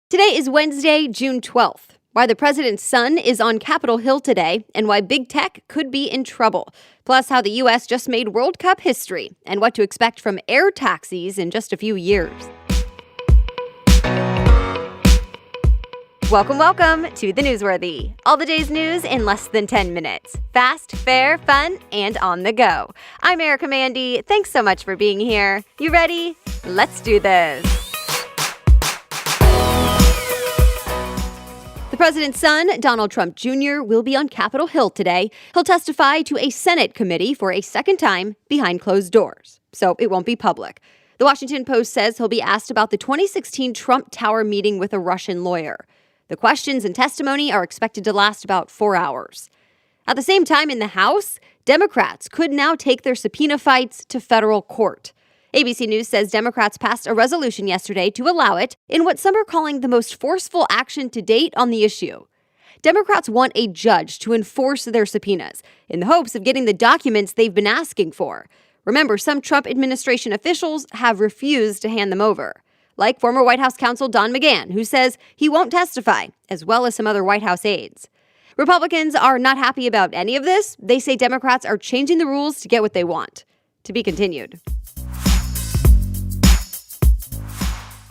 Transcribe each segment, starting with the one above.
Today is Wednesday, June 12th. Why the president's son is on Capitol Hill today and why big tech could be in trouble. Plus how the U.S. just made World Cup history and what to expect from air taxis in just a few years. Welcome to The Newsworthy. All the day's news in less than 10 minutes. Fast, fair, fun, and on the go. I'm Erica Mandy. Thanks so much for being here. You ready? Let's do this. The president's son, Donald Trump Jr., will be on Capitol Hill today. He'll testify to a Senate committee for a second time behind closed doors, so it won't be public. The Washington Post says he'll be asked about the 2016 Trump Tower meeting with a Russian lawyer. The questions and testimony are expected to last about 4 hours. At the same time, in the House, Democrats could now take their subpoena fights to federal court. ABC News says Democrats passed a resolution yesterday to allow it in what some are calling the most forceful action to date on the issue. Democrats want a judge to enforce their subpoenas in the hopes of getting the documents they've been asking for. Remember, some Trump administration officials have refused to hand them over, like former White House counsel Don McGahn, who says he won't testify, as well as some other White House aides. Republicans are not happy about any of this. They say Democrats are changing the rules to get what they want. To be continued.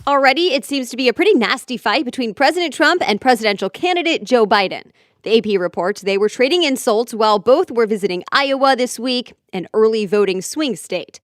Already, it seems to be a pretty nasty fight between President Trump and presidential candidate Joe Biden. The AP reports they were trading insults while both were visiting Iowa this week, an early voting swing state.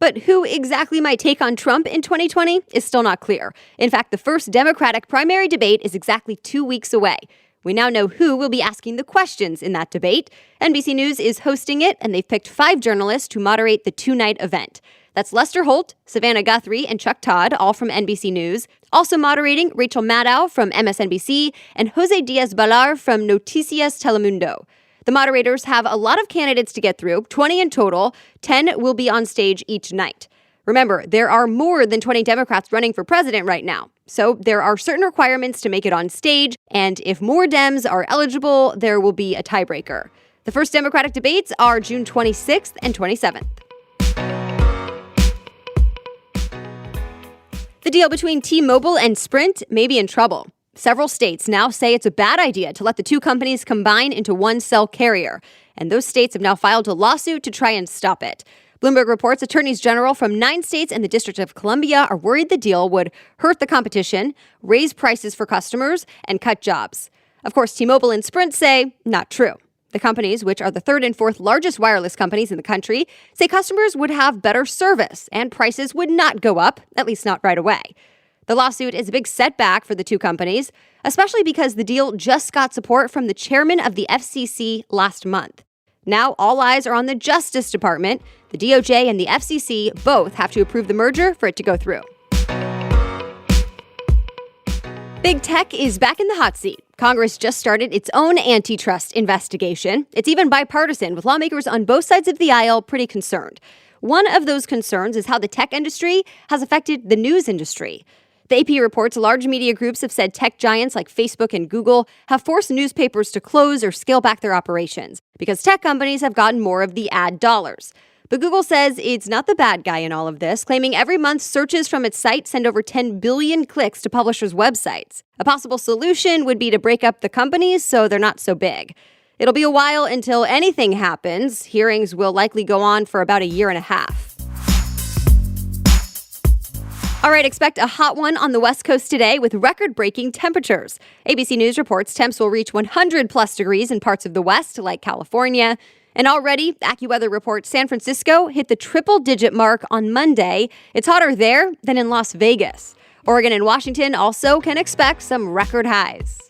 But who exactly might take on Trump in 2020 is still not clear. In fact, the first Democratic primary debate is exactly 2 weeks away. We now know who will be asking the questions in that debate. NBC News is hosting it, and they've picked 5 journalists to moderate the 2-night event. That's Lester Holt, Savannah Guthrie, and Chuck Todd, all from NBC News. Also moderating, Rachel Maddow from MSNBC and Jose Diaz-Balart from Noticias Telemundo. The moderators have a lot of candidates to get through, 20 in total. 10 will be on stage each night. Remember, there are more than 20 Democrats running for president right now. So there are certain requirements to make it on stage, and if more Dems are eligible, there will be a tiebreaker. The first Democratic debates are June 26th and 27th. The deal between T-Mobile and Sprint may be in trouble. Several states now say it's a bad idea to let the two companies combine into one cell carrier, and those states have now filed a lawsuit to try and stop it. Bloomberg reports attorneys general from 9 states and the District of Columbia are worried the deal would hurt the competition, raise prices for customers, and cut jobs. Of course, T-Mobile and Sprint say not true. The companies, which are the 3rd and 4th largest wireless companies in the country, say customers would have better service and prices would not go up, at least not right away. The lawsuit is a big setback for the two companies, especially because the deal just got support from the chairman of the FCC last month. Now all eyes are on the Justice Department. The DOJ and the FCC both have to approve the merger for it to go through. Big tech is back in the hot seat. Congress just started its own antitrust investigation. It's even bipartisan, with lawmakers on both sides of the aisle pretty concerned. One of those concerns is how the tech industry has affected the news industry. The AP reports large media groups have said tech giants like Facebook and Google have forced newspapers to close or scale back their operations because tech companies have gotten more of the ad dollars. But Google says it's not the bad guy in all of this, claiming every month searches from its site send over 10 billion clicks to publishers' websites. A possible solution would be to break up the companies so they're not so big. It'll be a while until anything happens. Hearings will likely go on for about a year and a half. All right, expect a hot one on the West Coast today with record-breaking temperatures. ABC News reports temps will reach 100-plus degrees in parts of the West, like California. And already, Accuweather reports San Francisco hit the triple-digit mark on Monday. It's hotter there than in Las Vegas. Oregon and Washington also can expect some record highs.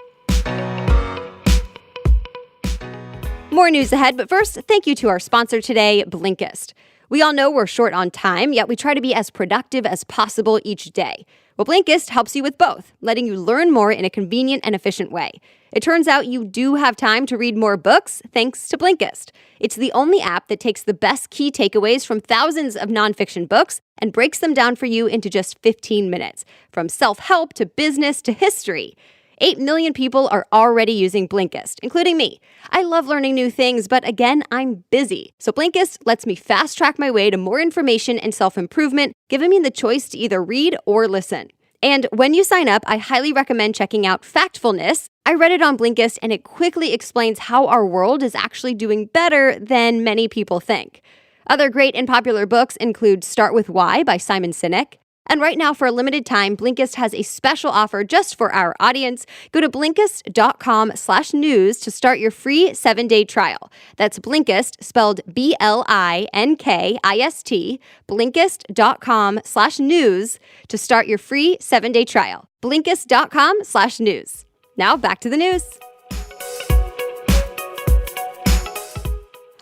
More news ahead, but first, thank you to our sponsor today, Blinkist. We all know we're short on time, yet we try to be as productive as possible each day. Well, Blinkist helps you with both, letting you learn more in a convenient and efficient way. It turns out you do have time to read more books thanks to Blinkist. It's the only app that takes the best key takeaways from thousands of nonfiction books and breaks them down for you into just 15 minutes, from self-help to business to history. 8 million people are already using Blinkist, including me. I love learning new things, but again, I'm busy. So Blinkist lets me fast-track my way to more information and self-improvement, giving me the choice to either read or listen. And when you sign up, I highly recommend checking out Factfulness. I read it on Blinkist, and it quickly explains how our world is actually doing better than many people think. Other great and popular books include Start With Why by Simon Sinek. And right now, for a limited time, Blinkist has a special offer just for our audience. Go to Blinkist.com/news to start your free 7-day trial. That's Blinkist, spelled Blinkist, Blinkist.com/news to start your free 7-day trial. Blinkist.com/news. Now back to the news.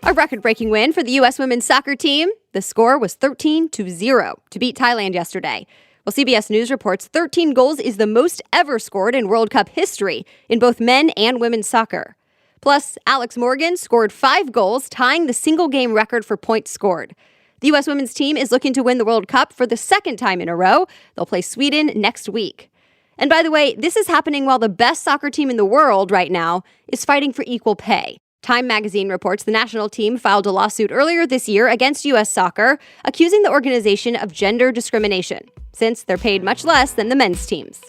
A record-breaking win for the U.S. women's soccer team. The score was 13-0 to beat Thailand yesterday. Well, CBS News reports 13 goals is the most ever scored in World Cup history in both men and women's soccer. Plus, Alex Morgan scored 5 goals, tying the single-game record for points scored. The U.S. women's team is looking to win the World Cup for the second time in a row. They'll play Sweden next week. And by the way, this is happening while the best soccer team in the world right now is fighting for equal pay. Time magazine reports the national team filed a lawsuit earlier this year against U.S. Soccer, accusing the organization of gender discrimination, since they're paid much less than the men's teams.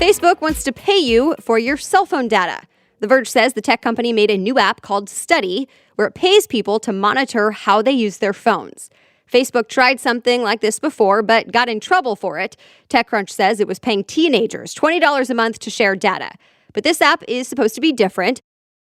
Facebook wants to pay you for your cell phone data. The Verge says the tech company made a new app called Study, where it pays people to monitor how they use their phones. Facebook tried something like this before, but got in trouble for it. TechCrunch says it was paying teenagers $20 a month to share data. But this app is supposed to be different.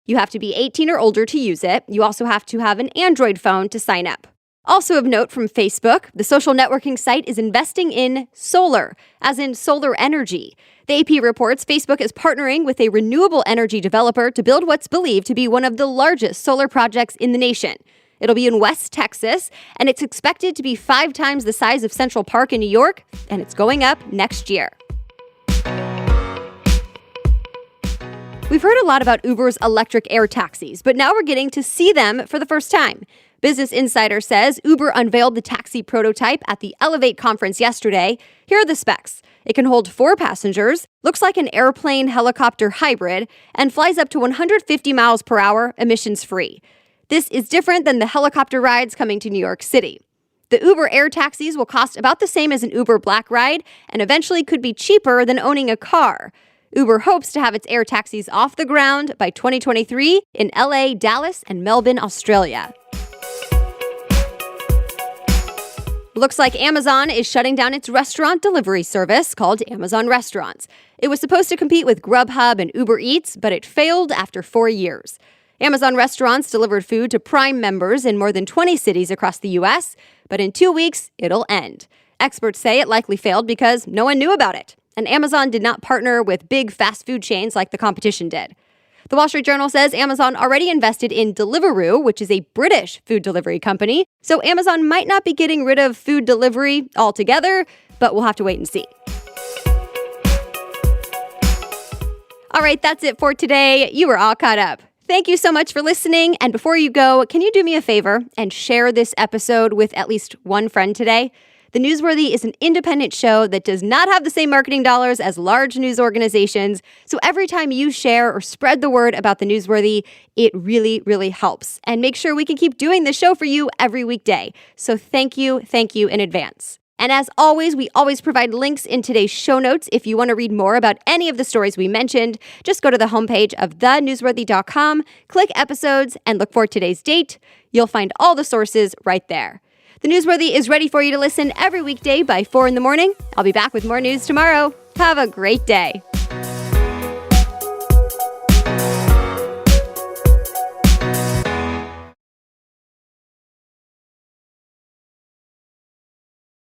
You have to be 18 or older to use it. You also have to have an Android phone to sign up. Also of note from Facebook, the social networking site is investing in solar, as in solar energy. The AP reports Facebook is partnering with a renewable energy developer to build what's believed to be one of the largest solar projects in the nation. It'll be in West Texas, and it's expected to be 5 times the size of Central Park in New York, and it's going up next year. We've heard a lot about Uber's electric air taxis, but now we're getting to see them for the first time. Business Insider says Uber unveiled the taxi prototype at the Elevate conference yesterday. Here are the specs. It can hold 4 passengers, looks like an airplane-helicopter hybrid, and flies up to 150 miles per hour, emissions-free. This is different than the helicopter rides coming to New York City. The Uber air taxis will cost about the same as an Uber Black ride and eventually could be cheaper than owning a car. Uber hopes to have its air taxis off the ground by 2023 in LA, Dallas, and Melbourne, Australia. Looks like Amazon is shutting down its restaurant delivery service called Amazon Restaurants. It was supposed to compete with Grubhub and Uber Eats, but it failed after 4 years. Amazon Restaurants delivered food to Prime members in more than 20 cities across the U.S., but in 2 weeks, it'll end. Experts say it likely failed because no one knew about it, and Amazon did not partner with big fast food chains like the competition did. The Wall Street Journal says Amazon already invested in Deliveroo, which is a British food delivery company, so Amazon might not be getting rid of food delivery altogether, but we'll have to wait and see. All right, that's it for today. You are all caught up. Thank you so much for listening. And before you go, can you do me a favor and share this episode with at least one friend today? The Newsworthy is an independent show that does not have the same marketing dollars as large news organizations. So every time you share or spread the word about The Newsworthy, it really, really helps. And make sure we can keep doing this show for you every weekday. So thank you in advance. And as always, we always provide links in today's show notes. If you want to read more about any of the stories we mentioned, just go to the homepage of thenewsworthy.com, click episodes, and look for today's date. You'll find all the sources right there. The Newsworthy is ready for you to listen every weekday by 4 in the morning. I'll be back with more news tomorrow. Have a great day.